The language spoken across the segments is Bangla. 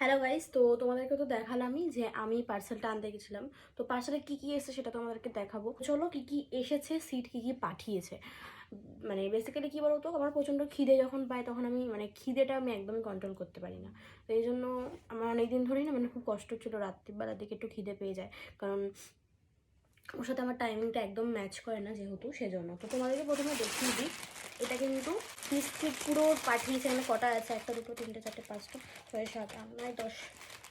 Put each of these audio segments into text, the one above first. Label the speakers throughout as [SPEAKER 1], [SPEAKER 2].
[SPEAKER 1] হ্যালো গাইস, তো তোমাদেরকে তো দেখালামই যে আমি পার্সেলটা আনতে গেছিলাম। তো পার্সেলে কি কি এসেছে সেটা তোমাদেরকে দেখাবো। চলো কি কি এসেছে, সিট কি কি পাঠিয়েছে। মানে বেসিক্যালি কি বলতো, আমার প্রচণ্ড খিদে যখন পায় তখন আমি খিদেটা আমি একদমই কন্ট্রোল করতে পারি না। তো এই জন্য আমার অনেকদিন ধরেই না খুব কষ্ট ছিল, রাত্রিবেলার দিকে একটু খিদে পেয়ে যায়, কারণ ওর সাথে আমার টাইমিংটা একদম ম্যাচ করে না যেহেতু, সেজন্য। তো তোমাদেরকে প্রথমে দেখিয়ে দিই, এটা কিন্তু বিস্কিট পুরো পাঠিয়েছে। এখানে কটা আছে? 1 2 3 4 5 6 7 8 9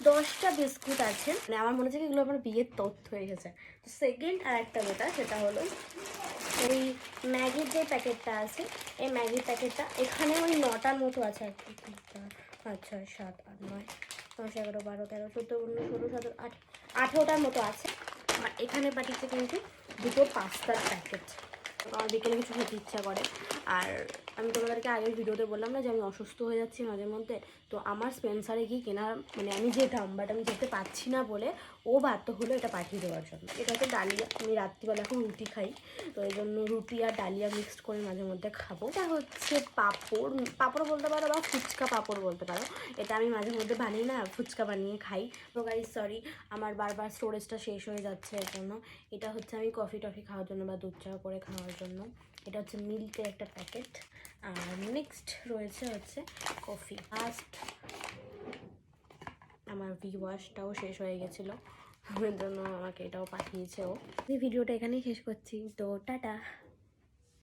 [SPEAKER 1] 10টা বিস্কুট আছে। আমার মনে হচ্ছে কি এগুলো আমার বিয়ের তথ্য হয়ে গেছে। তো সেকেন্ড আর একটা যেটা, সেটা হলো ওই ম্যাগির যে প্যাকেটটা আছে, এই ম্যাগির প্যাকেটটা এখানে ওই 9টার মতো আছে। 1 2 3 4 5 6 7 8 9 10 11 12 13 14 15 16 17 18টার মতো আছে। আর এখানে পাঠিয়েছে কিন্তু দুটো পাস্তার প্যাকেট। আমার বিকেলে কিছু খেতে ইচ্ছা করে। আর আমি তোমাদেরকে আগের ভিডিওতে বললাম না যে আমি অসুস্থ হয়ে যাচ্ছি মাঝে মধ্যে। তো আমার স্পেন্সারে গিয়ে কেনার আমি যেতাম, বাট আমি যেতে পারছি না বলে ও বাধ্য হলো এটা পাঠিয়ে দেওয়ার জন্য। এটা হচ্ছে ডালিয়া। আমি রাত্রিবেলা এখন রুটি খাই, তো এই জন্য রুটি আর ডালিয়া মিক্সড করে মাঝে মধ্যে খাবো। এটা হচ্ছে পাঁপড় বলতে পারো, বা ফুচকা পাঁপড় বলতে পারো। এটা আমি মাঝে মধ্যে বানিয়ে না ফুচকা বানিয়ে খাই। তো গাইস সরি, আমার বারবার স্টোরেজটা শেষ হয়ে যাচ্ছে এর জন্য। এটা হচ্ছে আমি কফি টফি খাওয়ার জন্য বা দুধ চা করে খাওয়ার জন্য। এটা হচ্ছে মিল্কের একটা প্যাকেট। আর নেক্সট রয়েছে হচ্ছে কফি। লাস্ট আমার ওয়াশটাও শেষ হয়ে গেছিলো, ওর জন্য আমাকে এটাও পাঠিয়েছে ও। এই ভিডিওটা এখানেই শেষ করছি, তো টাটা।